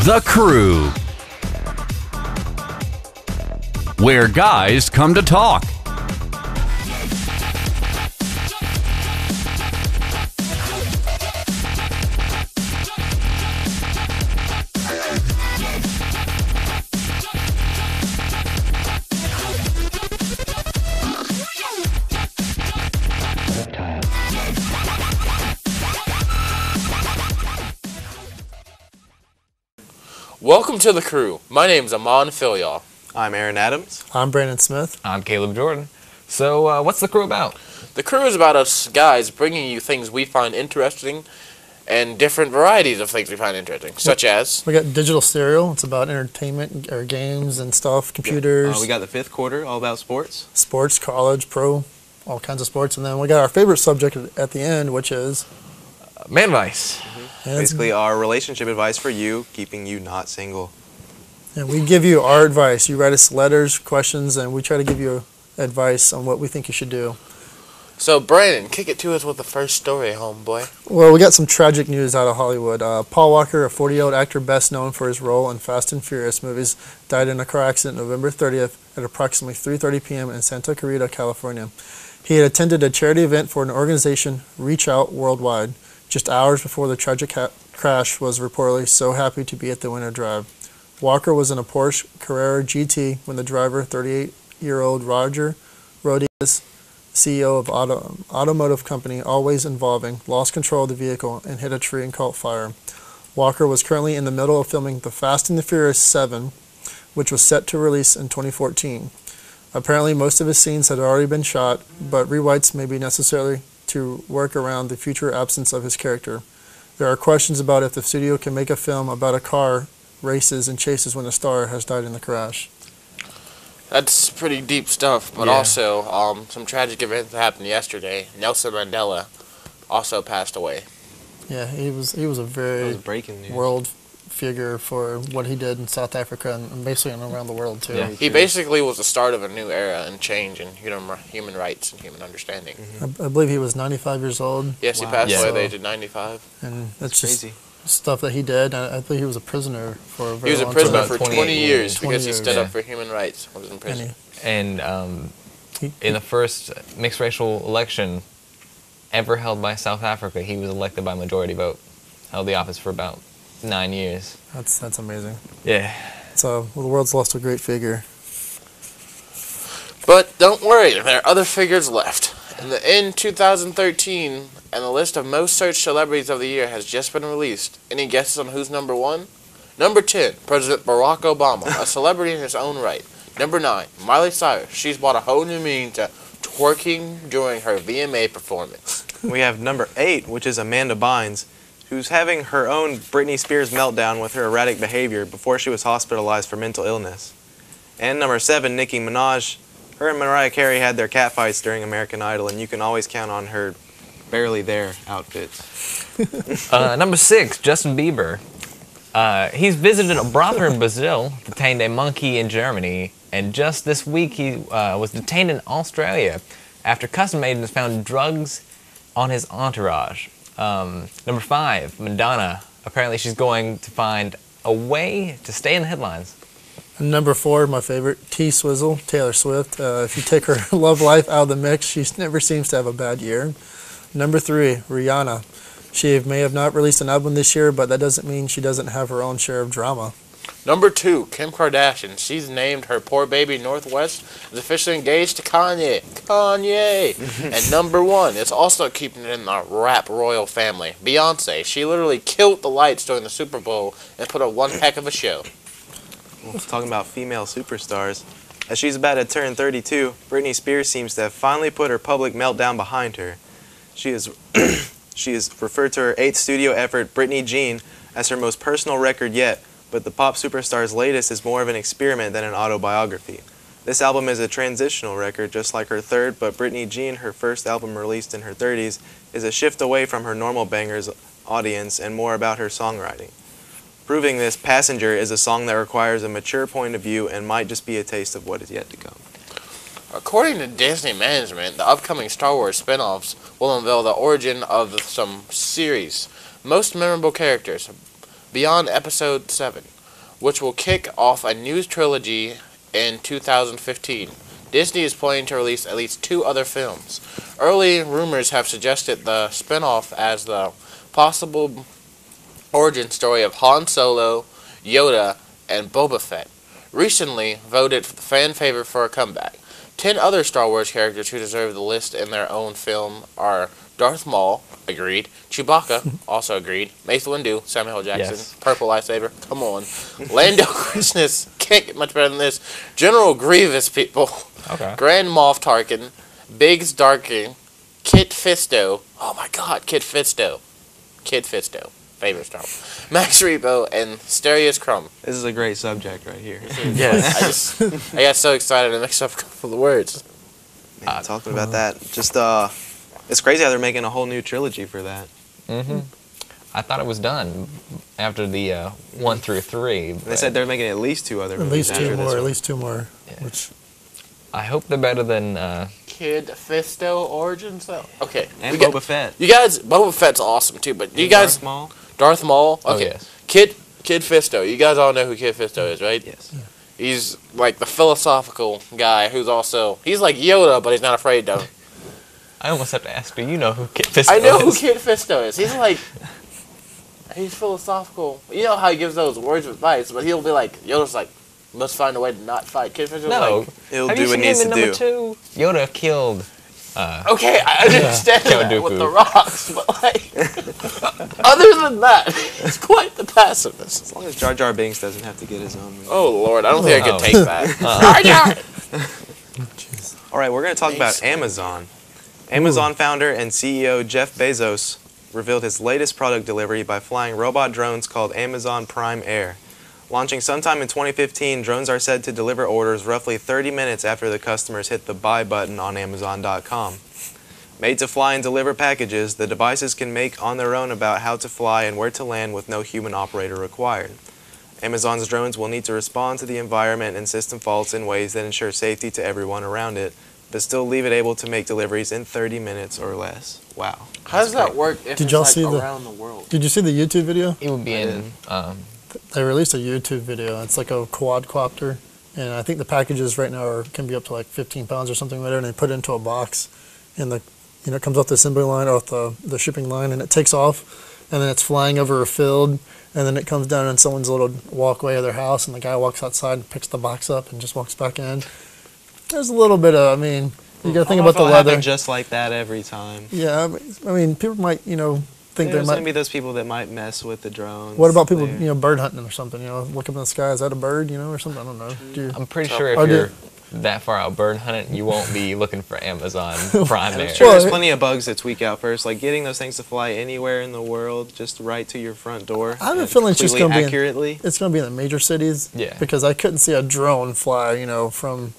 The Crew, where guys come to talk. Welcome to The Crew. My name's Amon Philyaw. I'm Aaron Adams. I'm Brandon Smith. I'm Caleb Jordan. So, what's The Crew about? The Crew is about us guys bringing you things we find interesting and different varieties of things we find interesting, such as... We got Digital Serial. It's about entertainment or games and stuff, computers. We got the fifth quarter, all about sports. Sports, college, pro, all kinds of sports. And then we got our favorite subject at the end, which is... Manvice. Basically, our relationship advice for you, keeping you not single. And we give you our advice. You write us letters, questions, and we try to give you advice on what we think you should do. So, Brandon, kick it to us with the first story, homeboy. Well, we got some tragic news out of Hollywood. Paul Walker, a 40-year-old actor best known for his role in Fast and Furious movies, died in a car accident November 30th at approximately 3:30 p.m. in Santa Clarita, California. He had attended a charity event for an organization, Reach Out Worldwide, just hours before the tragic crash. Was reportedly so happy to be at the winter drive. Walker was in a Porsche Carrera GT when the driver, 38-year-old Roger Rodriguez, CEO of automotive company Always Involving, lost control of the vehicle and hit a tree and caught fire. Walker was currently in the middle of filming The Fast and the Furious 7, which was set to release in 2014. Apparently, most of his scenes had already been shot, but rewrites may be necessary to work around the future absence of his character. There are questions about if the studio can make a film about a car races and chases when the star has died in the crash. That's pretty deep stuff, but also some tragic events that happened yesterday. Nelson Mandela also passed away. Yeah, he was a very breaking news. World figure for what he did in South Africa and basically around the world too. Yeah. He basically was the start of a new era and change in human rights and human understanding. I believe he was 95 years old. Yes, he passed away at the age of 95. And that's just Crazy. stuff that he did. I believe he was a prisoner for a very He was a long prisoner time. for 28 20 years 20 because he years. stood Yeah. up for human rights when he was in prison. And in the first mixed racial election ever held by South Africa, he was elected by majority vote. Held the office for about 9 years. That's amazing. Yeah. So the world's lost a great figure. But don't worry, there are other figures left. In 2013, and the list of most searched celebrities of the year has just been released. Any guesses on who's number 1? Number 10, President Barack Obama, a celebrity in his own right. Number 9, Miley Cyrus. She's brought a whole new meaning to twerking during her VMA performance. We have number 8, which is Amanda Bynes, who's having her own Britney Spears meltdown with her erratic behavior before she was hospitalized for mental illness. And number 7, Nicki Minaj. Her and Mariah Carey had their catfights during American Idol, and you can always count on her barely there outfits. Number 6, Justin Bieber. He's visited a brother in Brazil, detained a monkey in Germany, and just this week he was detained in Australia after custom agents found drugs on his entourage. Number 5, Madonna. Apparently she's going to find a way to stay in the headlines. And number 4, my favorite, T-Swizzle, Taylor Swift. If you take her love life out of the mix, she never seems to have a bad year. Number 3, Rihanna. She may have not released an album this year, but that doesn't mean she doesn't have her own share of drama. Number 2, Kim Kardashian. She's named her poor baby Northwest, is officially engaged to Kanye. And number 1, it's also keeping it in the rap royal family, Beyonce. She literally killed the lights during the Super Bowl and put on one heck of a show. Well, talking about female superstars, as she's about to turn 32, Britney Spears seems to have finally put her public meltdown behind her. She is referred to her 8th studio effort, Britney Jean, as her most personal record yet, but the pop superstar's latest is more of an experiment than an autobiography. This album is a transitional record, just like her 3rd, but Britney Jean, her first album released in her 30s, is a shift away from her normal bangers audience and more about her songwriting. Proving this, Passenger is a song that requires a mature point of view and might just be a taste of what is yet to come. According to Disney management, the upcoming Star Wars spin-offs will unveil the origin of some series' most memorable characters. Beyond Episode 7, which will kick off a new trilogy in 2015. Disney is planning to release at least 2 other films. Early rumors have suggested the spin-off as the possible origin story of Han Solo, Yoda, and Boba Fett. Recently voted fan favorite for a comeback. 10 other Star Wars characters who deserve the list in their own film are Darth Maul, agreed. Chewbacca, also agreed. Mace Windu, Samuel L. Jackson, Yes. purple lightsaber, come on. Lando Christmas, can't get much better than this. General Grievous, people. Okay. Grand Moff Tarkin, Biggs Darkin, Kit Fisto. Oh my God, Kit Fisto. Kid Fisto, favorite Star Wars. Max Rebo and Sterius Crumb. This is a great subject right here. Yes. I got so excited I mixed up a couple of words. Man, talking about that, just it's crazy how they're making a whole new trilogy for that. I thought it was done after the 1 through 3. They said they're making at least 2 other At movies least after 2 this more. one. At least 2 more. Yeah. Which I hope they're better than. Kid Fisto Origins, though? Okay. And we got- Boba Fett. You guys, Boba Fett's awesome too, but you guys, Darth Maul? Darth Maul? Oh, Okay. yes. Kid Fisto. You guys all know who Kid Fisto is, right? Yes. He's like the philosophical guy who's also, he's like Yoda, but he's not afraid though. I almost have to ask, do you know who Kit Fisto I know who is? Kid Fisto is. He's like, he's philosophical. You know how he gives those words of advice, but he'll be like, Yoda's like, must find a way to not fight. Kid Fisto's No. like, He'll Have do you what seen needs him in to number do. 2? Yoda killed. okay, I understand Count that with Dooku. the rocks, but like, other than that, he's quite the pacifist. As long as Jar Jar Binks doesn't have to get his own movie. Oh Lord, I don't think I Oh. can take that. All right, we're going to talk about Amazon. Amazon founder and CEO Jeff Bezos revealed his latest product delivery by flying robot drones called Amazon Prime Air. Launching sometime in 2015, drones are said to deliver orders roughly 30 minutes after the customers hit the buy button on Amazon.com. Made to fly and deliver packages, the devices can make on their own about how to fly and where to land with no human operator required. Amazon's drones will need to respond to the environment and system faults in ways that ensure safety to everyone around it, but still leave it able to make deliveries in 30 minutes or less. Wow. How does that work if Did it's y'all like see the- around the world? did you see the YouTube video? It would be I in. They released a YouTube video. It's like a quadcopter, and I think the packages right now can be up to like 15 pounds or something like that. And they put it into a box, and it comes off the assembly line or off the shipping line, and it takes off, and then it's flying over a field, and then it comes down in someone's little walkway of their house, and the guy walks outside and picks the box up and just walks back in. There's a little bit of, you got to think about the It'll weather. happen just like that every time. Yeah, people might, think There's they going to might. be those people that might mess with the drones. What about people, there. bird hunting or something? Look up in the sky. Is that a bird? Or something? I don't know. Do you, I'm pretty sure Oh, if do- you're that far out bird hunting, you won't be looking for Amazon Prime And Air. I'm sure Well, there's plenty of bugs that tweak out first, like getting those things to fly anywhere in the world, just right to your front door. I have a and feeling it's just completely gonna be accurately. it's going to be in the major cities. Yeah. Because I couldn't see a drone fly, from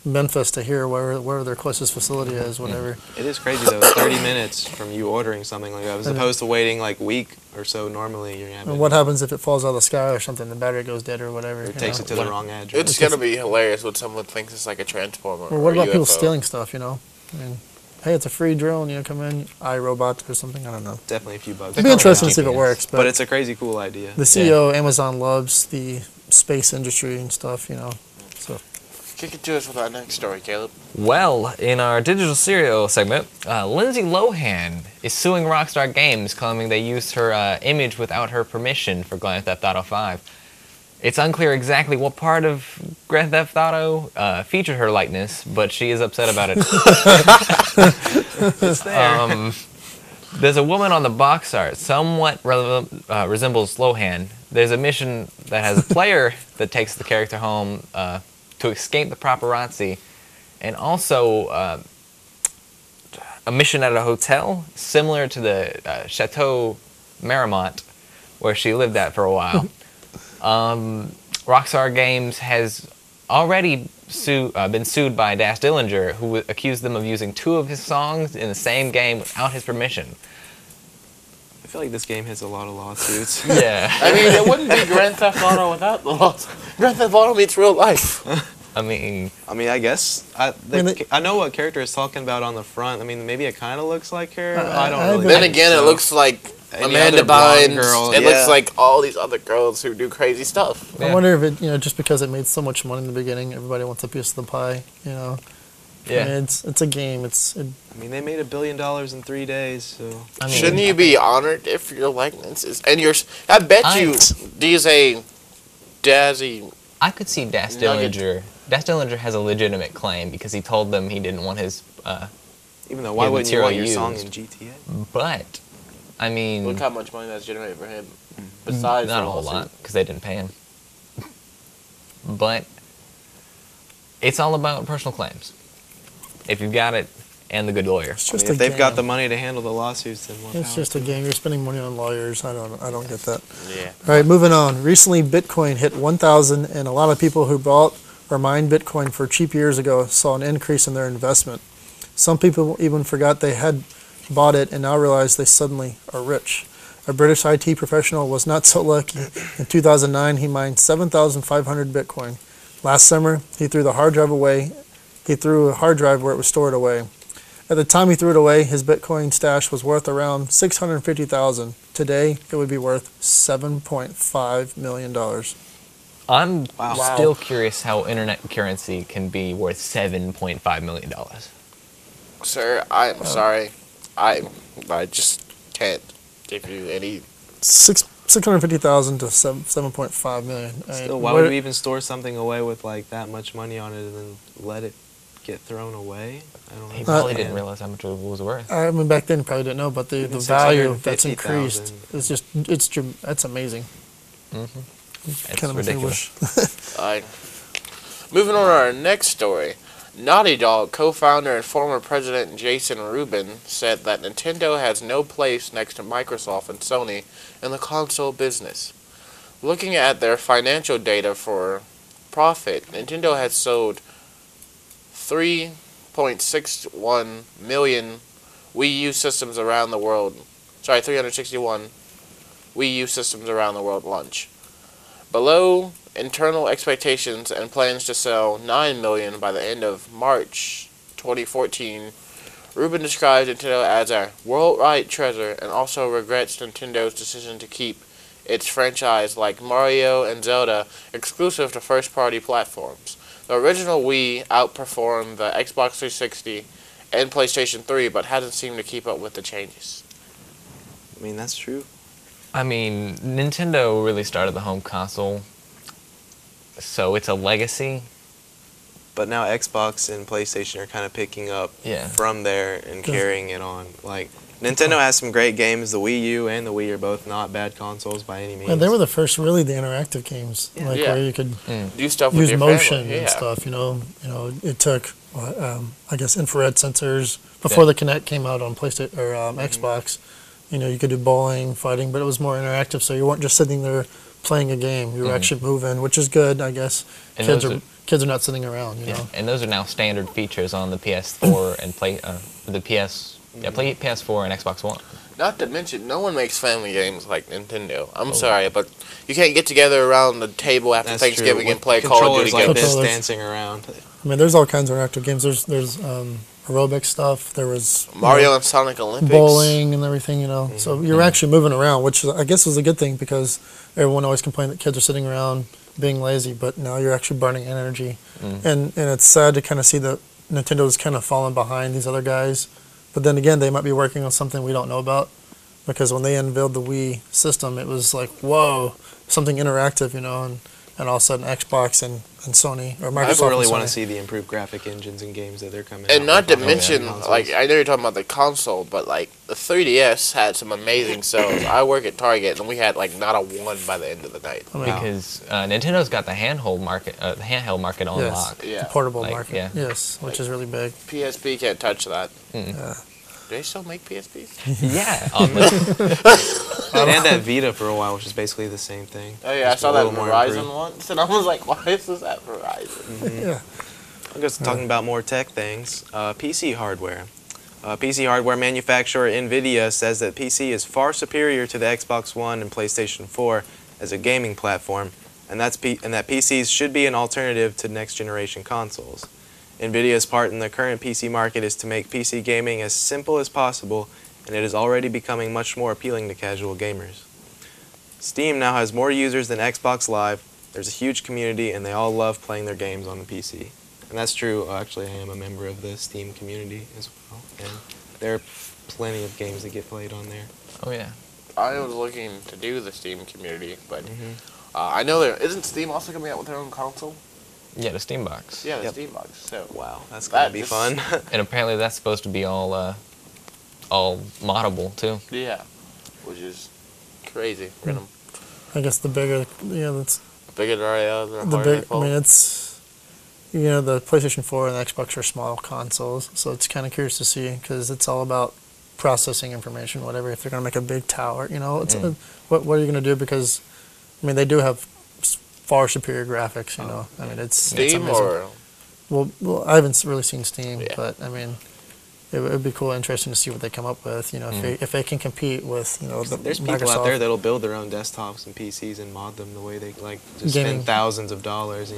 Memphis to here, where their closest facility is, whatever. It is crazy though, 30 minutes from you ordering something like that, as opposed to waiting like a week or so normally. You're having, And what happens if it falls out of the sky or something? The battery goes dead or whatever. or you it takes know? it to the wrong address. It's gonna be hilarious when someone thinks it's like a transformer. Or what or a about people UFO. stealing stuff? Hey, it's a free drone. Come in, iRobot or something. I don't know. Definitely a few bugs. It'd be interesting to see if it GPS. works. But it's a crazy cool idea. the CEO of Amazon loves the space industry and stuff. So Kick it to us with our next story, Caleb. Well, in our digital serial segment, Lindsay Lohan is suing Rockstar Games, claiming they used her image without her permission for Grand Theft Auto 5. It's unclear exactly what part of Grand Theft Auto featured her likeness, but she is upset about it. It's there. There's a woman on the box art, somewhat resembles Lohan. There's a mission that has a player that takes the character home to escape the paparazzi, and also a mission at a hotel similar to the Chateau Marmont, where she lived at for a while. Rockstar Games has already been sued by Dash Dillinger, who accused them of using 2 of his songs in the same game without his permission. I feel like this game has a lot of lawsuits. Yeah. I mean, it wouldn't be Grand Theft Auto without the laws. Grand Theft Auto meets real life. I mean, I guess I know what character is talking about on the front. Maybe it kind of looks like her. I don't really. Then think again, so. it looks like Amanda blonde Bynes. girl, It yeah. looks like all these other girls who do crazy stuff. I wonder if it, just because it made so much money in the beginning, everybody wants a piece of the pie. Yeah. I mean, it's a game. I mean, they made $1 billion in 3 days, so. I mean, Shouldn't you be honored if your likeness is and your? I bet you these a Dazzy. I could see Das Nugget. Dillinger. Das Dillinger has a legitimate claim because he told them he didn't want his. Even though, why Yeah, wouldn't you want your material song used. in GTA? But, I mean, Look how much money that's generated for him. Besides, not the a whole lawsuit. lot because they didn't pay him. But it's all about personal claims. If you've got it and the good lawyer. It's I mean, just if a they've got game. the money to handle the lawsuits, then what It's just a game. You're spending money on lawyers. I don't get that. Yeah. All right, moving on. Recently, Bitcoin hit 1,000, and a lot of people who bought or mined Bitcoin for cheap years ago saw an increase in their investment. Some people even forgot they had bought it and now realize they suddenly are rich. A British IT professional was not so lucky. In 2009, he mined 7,500 Bitcoin. Last summer, he threw the hard drive away. He threw a hard drive where it was stored away. At the time he threw it away, his Bitcoin stash was worth around 650,000. Today, it would be worth $7.5 million. I'm Wow. still curious how internet currency can be worth $7.5 million. Sir, I'm sorry. I just can't give you any. 650,000 to 7.5 million. I mean, Still, why what- would we even store something away with like that much money on it and then let it get thrown away? I don't He know. probably didn't realize how much it was worth. I mean, back then you probably didn't know, but the Even value that's 650,000. increased that's amazing. It's Kind of ridiculous. Moving on to our next story. Naughty Dog co-founder and former president Jason Rubin said that Nintendo has no place next to Microsoft and Sony in the console business. Looking at their financial data for profit, Nintendo has sold 3.61 million Wii U systems around the world. 361 Wii U systems around the world launch. Below internal expectations and plans to sell 9 million by the end of March 2014, Rubin describes Nintendo as a worldwide treasure and also regrets Nintendo's decision to keep its franchise like Mario and Zelda exclusive to first-party platforms. The original Wii outperformed the Xbox 360 and PlayStation 3, but hasn't seemed to keep up with the changes. I mean, that's true. I mean, Nintendo really started the home console, so it's a legacy. But now Xbox and PlayStation are kind of picking up Yeah. from there and carrying it on. Like, Nintendo has some great games. The Wii U and the Wii are both not bad consoles by any means. And they were the first, really, the interactive games, Yeah. like Yeah. where you could Do stuff with use your motion family. and Yeah. stuff. It took, I guess, infrared sensors before the Kinect came out on PlayStation or Xbox. You could do bowling, fighting, but it was more interactive. So you weren't just sitting there playing a game. You were actually moving, which is good, I guess. And Kids are not sitting around. You Yeah, know. and those are now standard features on the PS4 and PS4 and Xbox One. Not to mention, no one makes family games like Nintendo. I'm sorry, but you can't get together around the table after That's Thanksgiving true. and play With Call of Duty controllers like games. this Controllers. dancing around. I mean, there's all kinds of interactive games. There's aerobic stuff. There was Mario and Sonic Olympics. bowling and everything. So you're actually moving around, which I guess was a good thing because everyone always complained that kids are sitting around being lazy, but now you're actually burning energy. And it's sad to kind of see that Nintendo's kind of falling behind these other guys. But then again, they might be working on something we don't know about, because when they unveiled the Wii system, it was like, whoa, something interactive, and all of a sudden Xbox and Sony or Microsoft. I really and want Sony. to see the improved graphic engines and games that they're coming out And not to with on mention, consoles. like, I know you're talking about the console, but, like, the 3DS had some amazing sales. I work at Target, and we had, like, not a one by the end of the night. I mean, Because Nintendo's got the handheld market on yes, lock. Yeah. the portable Like, market. yeah. Yes, which is really big. PSP can't touch that. Yeah. Do they still make PSPs? Yeah, They had that Vita for a while, which is basically the same thing. Oh, yeah, I Just saw a that little more Verizon improved. once, and I was like, why is this at Verizon? Yeah. I guess talking about more tech things, PC hardware. PC hardware manufacturer Nvidia says that PC is far superior to the Xbox One and PlayStation 4 as a gaming platform, and that PCs should be an alternative to next generation consoles. Nvidia's part in the current PC market is to make PC gaming as simple as possible and it is already becoming much more appealing to casual gamers. Steam now has more users than Xbox Live. There's a huge community, and they all love playing their games on the PC. And that's true. Actually, I am a member of the Steam community as well, and there are plenty of games that get played on there. Oh yeah. I was looking to do the Steam community, but I know isn't Steam also coming out with their own console? Yeah, the Steam box. Yeah, the Yep. Steam box. So Wow, that's gonna be just- fun. And apparently that's supposed to be all moddable too. yeah, which is crazy. We're gonna I guess the bigger, that's bigger the the harder big. they fall. I mean, it's the PlayStation 4 and the Xbox are small consoles, so it's kind of curious to see because it's all about processing information, whatever. If they're gonna make a big tower, it's what are you gonna do? Because I mean, they do have far superior graphics. I mean, it's Steam amazing. or Well, I haven't really seen Steam, Yeah. but I mean, it would be cool, interesting to see what they come up with. If they can compete with There's Microsoft. people out there that'll build their own desktops and PCs and mod them the way they like, just Gaming. spend thousands of dollars.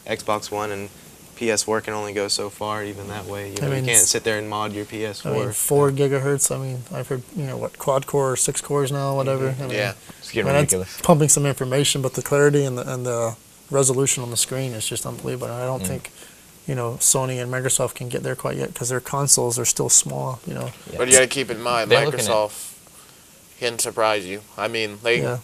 Xbox One and PS4 can only go so far, even that way. You mean, can't sit there and mod your PS4. I mean, 4 gigahertz. I mean, I've heard quad core or 6 cores now, whatever. I mean, yeah. It's getting that's ridiculous. pumping some information, but the clarity and the resolution on the screen is just unbelievable. And I don't think Sony and Microsoft can get there quite yet because their consoles are still small. Yeah. But you got to keep in mind, They're looking at- Microsoft can surprise you. I mean, they Yeah.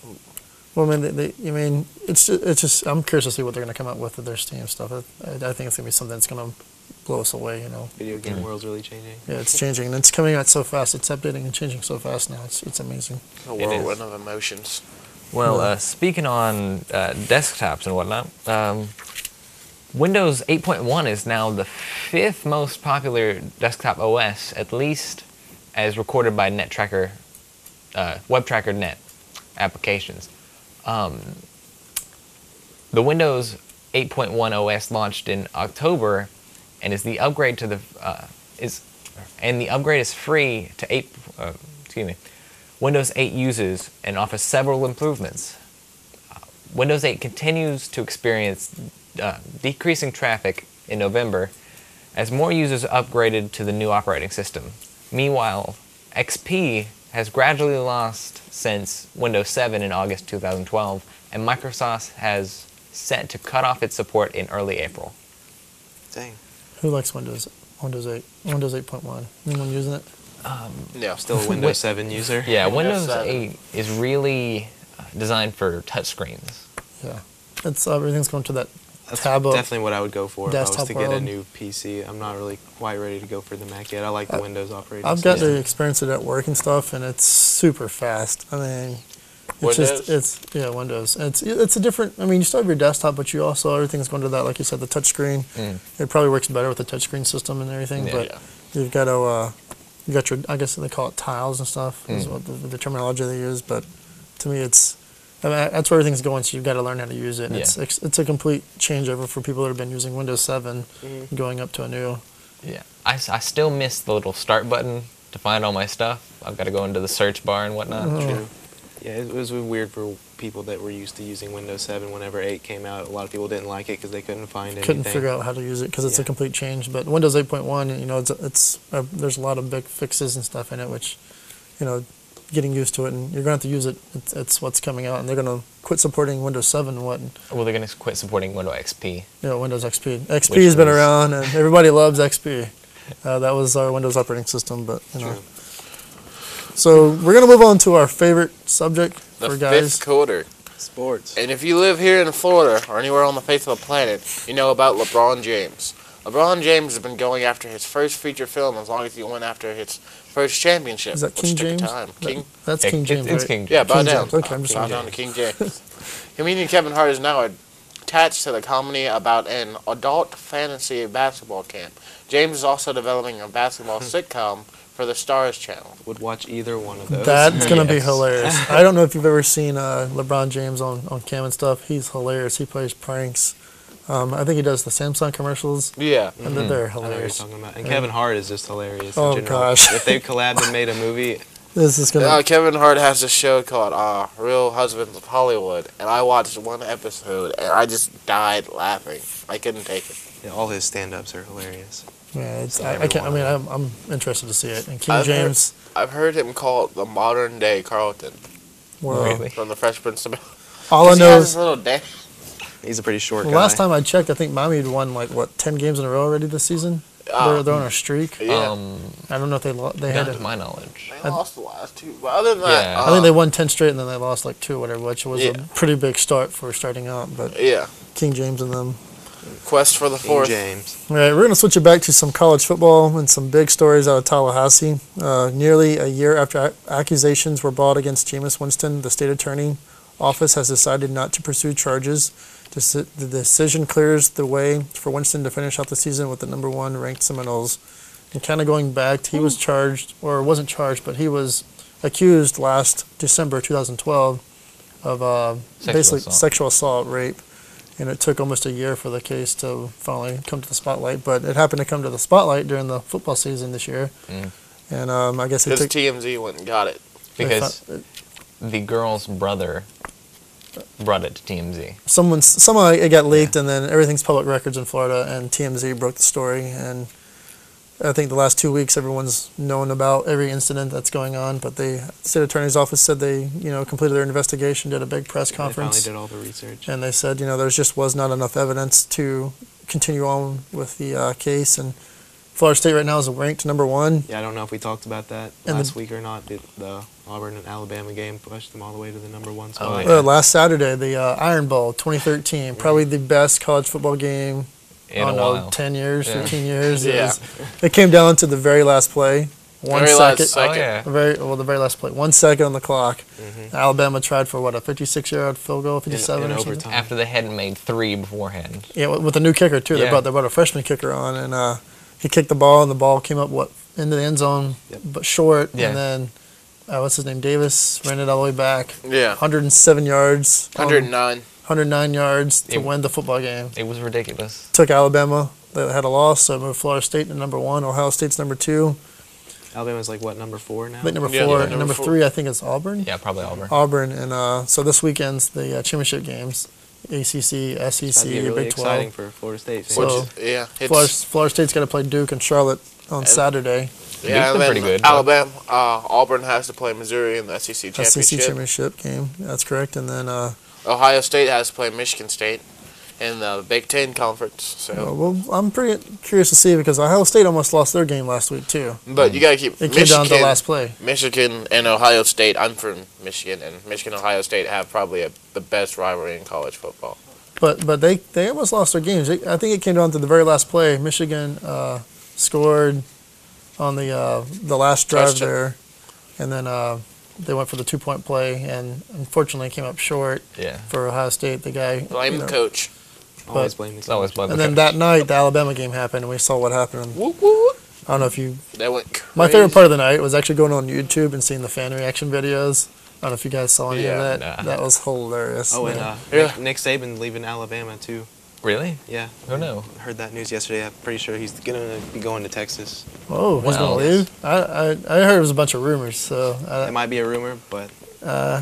Well, I mean, it's just I'm curious to see what they're going to come up with their Steam stuff. I think it's going to be something that's going to blow us away. Video game world's really changing. Yeah, it's changing and it's coming out so fast. It's updating and changing so fast now. It's amazing. a It whirlwind of emotions. Well, speaking on desktops and whatnot, Windows 8.1 is now the 5th most popular desktop OS, at least as recorded by NetTracker, WebTracker.net applications. The Windows 8.1 OS launched in October, and the upgrade is free to Windows 8 users and offers several improvements. Windows 8 continues to experience decreasing traffic in November as more users upgraded to the new operating system. Meanwhile, XP has gradually lost since Windows 7 in August 2012, and Microsoft has set to cut off its support in early April. Dang. Who likes Windows 8? Windows 8.1. Anyone using it? Yeah. Still a Windows 7 user. Yeah, Windows Windows 7. 8 is really designed for touchscreens. Yeah. It's everything's going to that That's tablet. definitely what I would go for if I was desktop to get a world. new PC. I'm not really quite ready to go for the Mac yet. I like the Windows operating I've got system. to experience it at work and stuff, and it's super fast. I mean, Windows? Windows. It's a different. I mean, you still have your desktop, but you also everything's going to that, like you said, the touchscreen. It probably works better with the touchscreen system and everything. Yeah. But Yeah. you've got to you got your. I guess they call it tiles and stuff. Is what the terminology they use. But to me, it's. I mean, that's where everything's going, so you've got to learn how to use it. And Yeah. It's a complete changeover for people that have been using Windows 7, going up to a new. Yeah, I still miss the little start button to find all my stuff. I've got to go into the search bar and whatnot. True. Yeah, it was weird for people that were used to using Windows 7 whenever 8 came out. A lot of people didn't like it because they couldn't find anything. Couldn't figure out how to use it because it's a Yeah. complete change. But Windows 8.1, it's there's a lot of big fixes and stuff in it, which, getting used to it, and you're going to have to use it. It's what's coming out, and they're going to quit supporting Windows 7 and Well, they're going to quit supporting Windows XP. Windows XP. XP Which has been was- around, and everybody loves XP. That was our Windows operating system, but True. So we're going to move on to our favorite subject The for guys. fifth quarter. Sports. And if you live here in Florida or anywhere on the face of the planet, you know about LeBron James. LeBron James has been going after his first feature film as long as he went after his first championship. Is that which King took James? time. King? That's King James, It's right? King James. Yeah, bow King down. James. Okay, I'm just Bow saying. down to King James. Comedian Kevin Hart is now attached to the comedy about an adult fantasy basketball camp. James is also developing a basketball sitcom for the Stars channel. Would watch either one of those. That's going to be Yes. hilarious. I don't know if you've ever seen LeBron James on cam and stuff. He's hilarious. He plays pranks. I think he does the Samsung commercials, Yeah. and they're I know what you're hilarious. talking about. And Kevin Hart is just hilarious Oh, in general. gosh. If they collabed and made a movie, This is gonna. Kevin Hart has a show called Real Husbands of Hollywood, and I watched one episode, and I just died laughing. I couldn't take it. Yeah, all his stand-ups are hilarious. Yeah, I can't. I mean, I'm interested to see it. And King James. I've heard him call it the modern day Carlton Well, Really? from the Fresh Prince of Bel-Air. all I He know has is this little dance. He's a pretty short guy. last time I checked, I think Miami had won like 10 games in a row already this season. They're on a streak. Yeah. I don't know if they had. Not to my knowledge. They lost the last two, but other than that, Yeah. I think they won 10 straight and then they lost like 2 or whatever, which was a Yeah. pretty big start for starting out. But yeah. King James and them. Quest for the King fourth. James. All right, we're going to switch it back to some college football and some big stories out of Tallahassee. Nearly a year after accusations were brought against Jameis Winston, the state attorney office has decided not to pursue charges. The decision clears the way for Winston to finish out the season with the number 1 ranked Seminoles. And kind of going back, he was charged, or wasn't charged, but he was accused last December 2012 of basically assault. sexual assault, rape. And it took almost a year for the case to finally come to the spotlight. But it happened to come to the spotlight during the football season this year. And I guess it Because took... TMZ went and got it. Because the girl's brother brought it to TMZ. Somehow it got leaked, and then everything's public records in Florida, and TMZ broke the story. And I think the last 2 weeks, everyone's known about every incident that's going on. But the state attorney's office said they, completed their investigation, did a big press They conference, finally did all the research. and they said, there just was not enough evidence to continue on with the case. And Florida State right now is ranked number 1. Yeah, I don't know if we talked about that And last week or not. The Auburn and Alabama game pushed them all the way to the number 1 spot. Oh, yeah. Last Saturday, the Iron Bowl 2013, probably the best college football game. In a while. 10 years, Yeah. 15 years. Yeah. It came down to the very last play. One Very second. last second. Oh, yeah. The very last play. 1 second on the clock. Alabama tried for a 56-yard field goal, 57 in or something. overtime. After they hadn't made 3 beforehand. Yeah, with a new kicker too. Yeah. They brought a freshman kicker on, and he kicked the ball, and the ball came up into the end zone, but short. Yeah. And then what's his name? Davis ran it all the way back. Yeah. 107 yards. 109. 109 yards to It- win the football game. It was ridiculous. Took Alabama. They had a loss, so it moved Florida State to number 1. Ohio State's number 2. Alabama's like, what, number 4 now? I think number Yeah, 4. yeah, And number number four. 3, I think, is Auburn. Yeah, probably Auburn. Auburn, and so this weekend's the championship games, ACC, That'd be SEC, really Big exciting 12. for Florida State fans. So- Yeah. Florida State's got to play Duke and Charlotte on Saturday. Yeah, been and then pretty good. Alabama, Auburn has to play Missouri in the SEC championship. SEC championship game. That's correct. And then, Ohio State has to play Michigan State in the Big Ten Conference. So, well, I'm pretty curious to see because Ohio State almost lost their game last week too. but you gotta keep It came down to the last play. Michigan and Ohio State. I'm from Michigan, and Michigan and Ohio State have probably the best rivalry in college football. But they almost lost their games. I think it came down to the very last play. Michigan scored on the last drive Touchdown. there, and then they went for the 2-point play, and unfortunately came up short Yeah. for Ohio State. The guy Blame the coach. Always blame the It's always coach. by the And then coach. that night, the Alabama game happened, and we saw what happened. Whoop, whoop. I don't know if you. They went crazy. My favorite part of the night was actually going on YouTube and seeing the fan reaction videos. I don't know if you guys saw any Yeah, of that. nah. That was hilarious. Oh, and man. Yeah. Nick Saban leaving Alabama, too. Really? Yeah. Oh, no. Heard that news yesterday. I'm pretty sure he's going to be going to Texas. Oh, he's Wow. gonna leave. I heard it was a bunch of rumors, so It might be a rumor, but I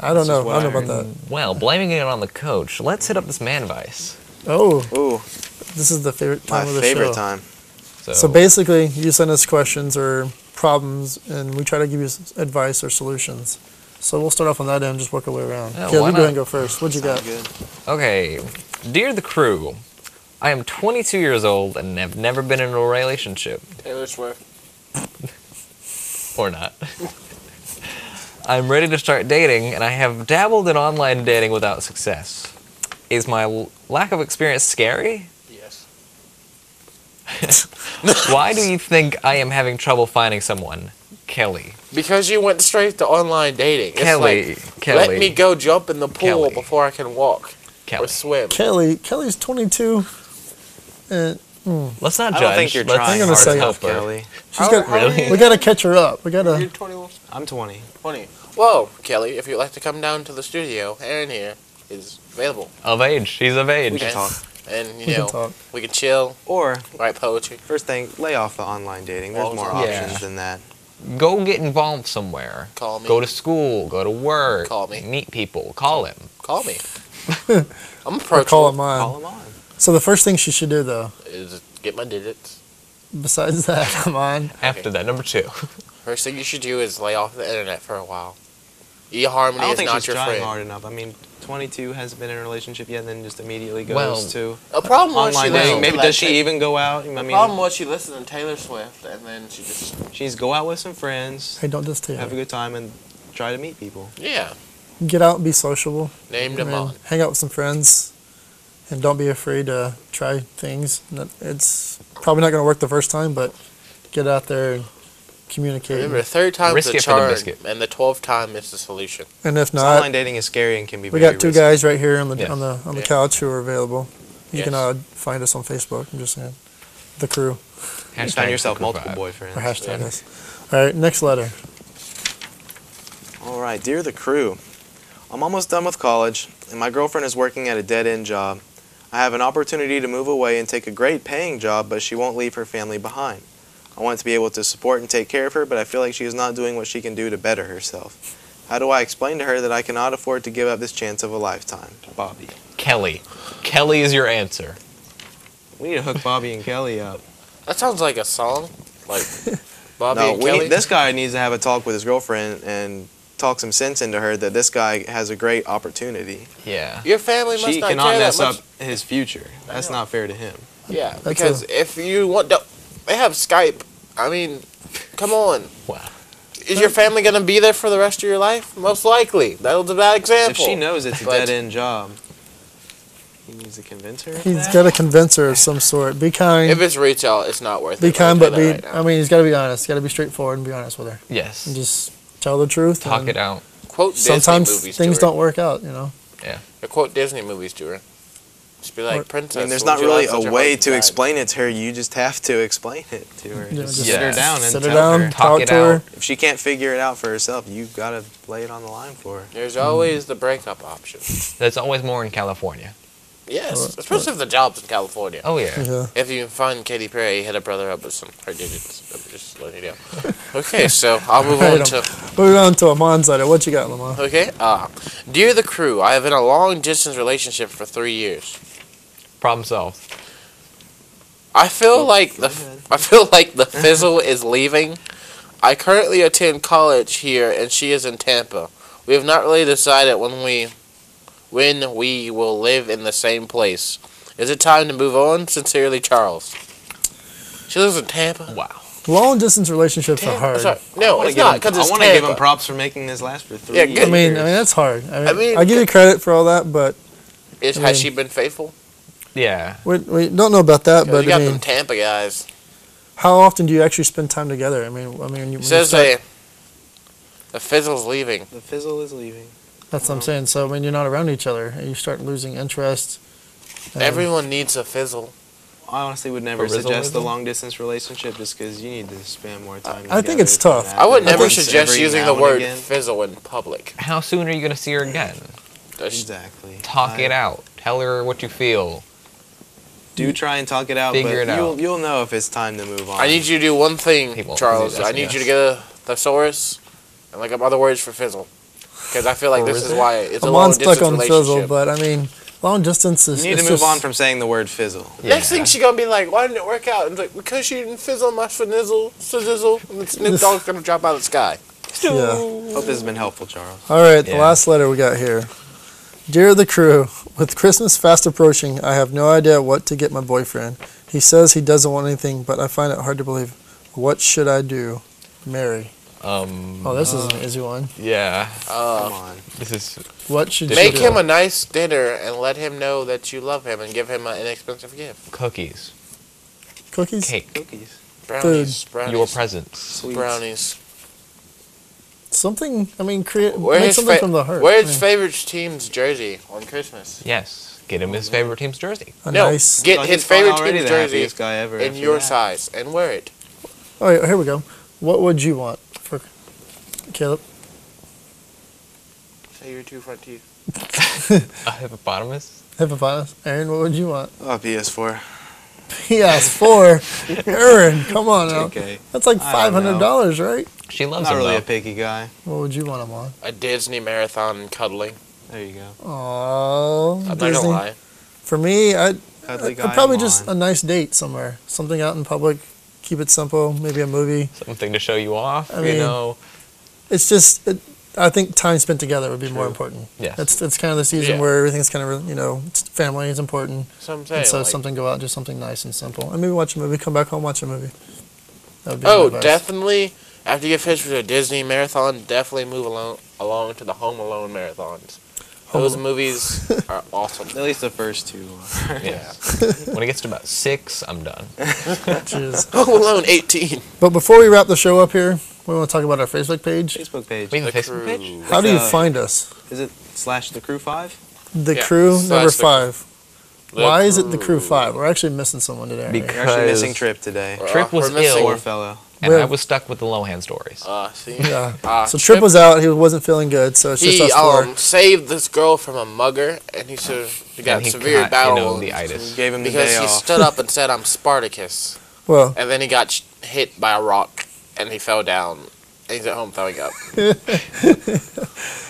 don't This is know. what I don't know I about that. Well, blaming it on the coach, let's hit up this Manvice. Oh, ooh, this is the favorite my time of the favorite show. time. So basically, you send us questions or problems, and we try to give you advice or solutions. So we'll start off on that end, just work our way around. Yeah, Okay, why you go not? ahead and go first. What'd you got? Sounds good. Okay, dear the crew, I am 22 years old and have never been in a relationship. Taylor Swift. Or not. I'm ready to start dating, and I have dabbled in online dating without success. Is my lack of experience scary? Yes. Why do you think I am having trouble finding someone? Kelly. Because you went straight to online dating. It's Kelly. like, Kelly. let me go jump in the pool Kelly. before I can walk Kelly. or swim. Kelly's 22. Let's not I judge. don't think you're Let's trying gonna hard say- enough, help her. Kelly. She's got. Really? We gotta catch her up. We You're gotta. 21. I'm 20. 20. Well, Kelly, if you'd like to come down to the studio, Aaron here is available. Of age. She's of age. We can And- talk. And, We can talk. we can chill, Or, write poetry. first thing, lay off the online dating. There's Well, more yeah. options than that. Go get involved somewhere. Call me. Go to school. Go to work. Call me. Meet people. Call him. Call me. I'm Or approachable. call him on. Call him on. So the first thing she should do, though, Is get my digits. besides that, come on. After that, number 2. First thing you should do is lay off the internet for a while. eHarmony I don't is think not she's your trying friend. hard enough. I mean, 22 hasn't been in a relationship yet, and then just immediately goes Well, to A problem was she online listened dating. to Maybe that does she tape. even go out? I The mean, problem was she listened to Taylor Swift, and then she just she's go out with some friends, Hey, don't just have a Taylor. good time, and try to meet people. yeah Get out and be sociable. named I him mean, on. hang out with some friends, and don't be afraid to try things. It's probably not going to work the first time, but get out there and communicate. Remember, the third time Risk is the it for the charm, biscuit. and the 12th time is the solution. And if 'Cause online not, dating is scary and can be we very got two risky. guys right here on the Yes. on the Yeah. couch who are available. You can Yes. find us on Facebook. I'm just saying, the crew You find yourself Crew multiple 5. boyfriends. or hashtag Yeah. us. All right, next letter. All right, dear the crew, I'm almost done with college, and my girlfriend is working at a dead-end job. I have an opportunity to move away and take a great paying job, but she won't leave her family behind. I want to be able to support and take care of her, but I feel like she is not doing what she can do to better herself. How do I explain to her that I cannot afford to give up this chance of a lifetime? Bobby. Kelly. Kelly is your answer. We need to hook Bobby and Kelly up. That sounds like a song, like Bobby No, and Kelly. this guy needs to have a talk with his girlfriend and talk some sense into her that this guy has a great opportunity. Yeah. Your family must She not cannot care mess that much. up his future. That's not fair to him. Yeah, That's because if you want, they have Skype. I mean, come on. Wow. Is your family gonna be there for the rest of your life? Most likely. That was a bad example. If she knows it's a But- dead-end job, he needs to convince her of He's that? got to convince her of some sort. Be kind. If it's retail, it's not worth Be it. kind, I'll but tell you be. that right now. I mean, he's got to be honest. Got to be straightforward and be honest with her. Yes. And just tell the truth. Talk and it out. Quote Disney Sometimes movies things to her. don't work out. You know. Or quote Disney movies to her. Just be like, Or- Princess. I mean, there's would not you really like such a way husband to died?" explain it to her. You just have to explain it to her. Yeah, Just just sit her down and sit her tell down, her. Talk talk it to her. out. If she can't figure it out for herself, you've got to lay it on the line for her. There's always the breakup option. There's always more in California. Yes, especially if the job's in California. Oh, yeah. Yeah. If you find Katy Perry, hit a brother up with some her digits. I'm just letting you know. Okay, so I'll move on to. Moving on to Amon's letter. What you got, Lamont? Okay, dear the crew, I have been in a long distance relationship for 3 years. Problem solved. I feel like the fizzle is leaving. I currently attend college here, and she is in Tampa. We have not really decided when we will live in the same place. Is it time to move on? Sincerely, Charles. She lives in Tampa. Wow. Long distance relationships are Tampa. hard. Sorry. No, it's not because it's I want to give him Tampa. props for making this last for 3 Yeah, years. good. I mean that's hard. I mean, I give you credit for all that, but Has she been faithful? Yeah. we don't know about that. 'Cause But you got I them mean, Tampa guys. how often do you actually spend time together? I mean, when you It says start- the fizzle's leaving. The fizzle is leaving. that's what I'm saying. So when you're not around each other, and you start losing interest. and- Everyone needs a fizzle. I honestly would never For Rizzle suggest the Rizzle? long distance relationship just because you need to spend more time. I think together it's to tough. that I would happen never once suggest every using now the and word again. fizzle in public. How soon are you going to see her again? Exactly. Talk it out. Tell her what you feel. Do try and talk it out, Figure but it out. you'll know if it's time to move on. I need you to do one thing, People- Charles. yes, I need you to yes. get a thesaurus and look up other words for fizzle. Because I feel like For this is Rizzle? why it's a long Amon's distance stuck on relationship. fizzle, but I mean, long distance is. You need to it's move just- on from saying the word fizzle. Next thing she gonna be like, why didn't it work out? And it's like, because she didn't fizzle my snizzle, and then Snoop Dogg's gonna drop out of the sky. Yeah. Hope this has been helpful, Charles. All right, the Yeah. last letter we got here. Dear the crew, with Christmas fast approaching, I have no idea what to get my boyfriend. He says he doesn't want anything, but I find it hard to believe. What should I do? Mary. Oh, this is an easy one. Yeah. Come on. This is. What should Make you do? him a nice dinner and let him know that you love him and give him an inexpensive gift. Cookies. Cookies? Cake. Cookies. Brownies. Brownies. Your presents. Sweets. Brownies. Something, I mean, create Wear make his, something from the heart. wear his I mean, favorite team's jersey on Christmas. Yes. Get him his favorite team's jersey. a No, nice. get Oh, his he's probably favorite already team's the jersey happiest guy ever in after your that. size and wear it. Oh, yeah, here we go. What would you want for Caleb? Say your two front teeth. A hippopotamus. Hippopotamus. Aaron, what would you want? Oh, PS4. PS4. Aaron, come on now. Okay. That's like I don't know. $500, right? She loves Not him, really though. a picky guy. What would you want him on? A Disney marathon and cuddling. There you go. Oh, I'm not gonna lie. For me, I'd Cuddly guy. probably Amon. just a nice date somewhere. Something out in public. Keep it simple. Maybe a movie. Something to show you off, I mean, you know. It's just, I think time spent together would be more important. Yes. It's kind of the season Yeah. where everything's kind of, family is important. So I'm And saying, so like, something go out and do something nice and simple. And maybe watch a movie, come back home, watch a movie. That would be my oh, advice. definitely. After you get finished with a Disney marathon, definitely move along to the Home Alone marathons. Those movies are awesome. At least the first two. Yeah. When it gets to about 6, I'm done. Cheers. Home Alone 18. But before we wrap the show up here, we want to talk about our Facebook page. Facebook page. We have a The Facebook Crew. page? How do you uh, find us? Is it /The Crew 5? The Yeah, Crew slash number the- 5. The Why is it the Crew. Crew 5? We're actually missing someone today. Because- We're actually missing Tripp today. Tripp was We're missing- ill. Poor fellow. And Well- I was stuck with the Lohan stories. See? Yeah. So Tripp was out. He wasn't feeling good. So it's just He us four. saved this girl from a mugger, and he got And he severe got, battle you know, wounds the itis. Gave him the because day he off. stood up and said, "I'm Spartacus," Well, and then he got hit by a rock, and he fell down. And he's at home throwing up.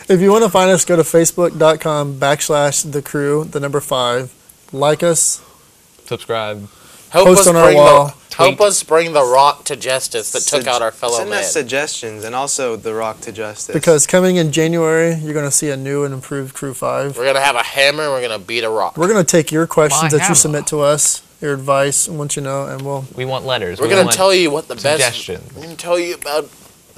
if you want to find us, go to facebook.com/the crew, the number 5. Like us. Subscribe. Help Post us on our bring wall. help us bring the rock to justice that took out our fellow Send man. us suggestions and also the rock to justice. Because coming in January, you're going to see a new and improved Crew 5. We're gonna have a hammer. And we're gonna beat a rock. We're going to take your questions My that you hammer. submit to us, your advice, and what you know, and we'll. We want letters. We're We gonna want tell you what the best. suggestions. We're gonna tell you about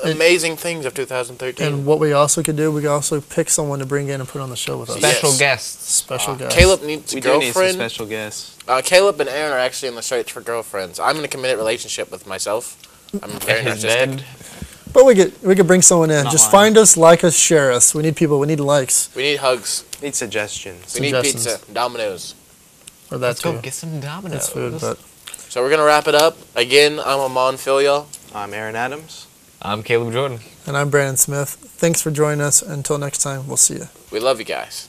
amazing things of 2013. And what we also could do, we could also pick someone to bring in and put on the show with us. Yes. Special guests. Special guest. Caleb needs a we do need some girlfriend. special guests. Caleb and Aaron are actually in the search for girlfriends. I'm in a committed relationship with myself. I'm very In his narcissistic. bed. But we could bring someone in. Not Just lying. find us, like us, share us. We need people. We need likes. We need hugs. Need suggestions. We need Suggestions. pizza. Domino's. Or that Let's go too. get some Domino's. That's food. But So we're gonna wrap it up. Again, I'm Amon Philyaw. I'm Aaron Adams. I'm Caleb Jordan. and I'm Brandon Smith. Thanks for joining us. Until next time, we'll see you. We love you guys.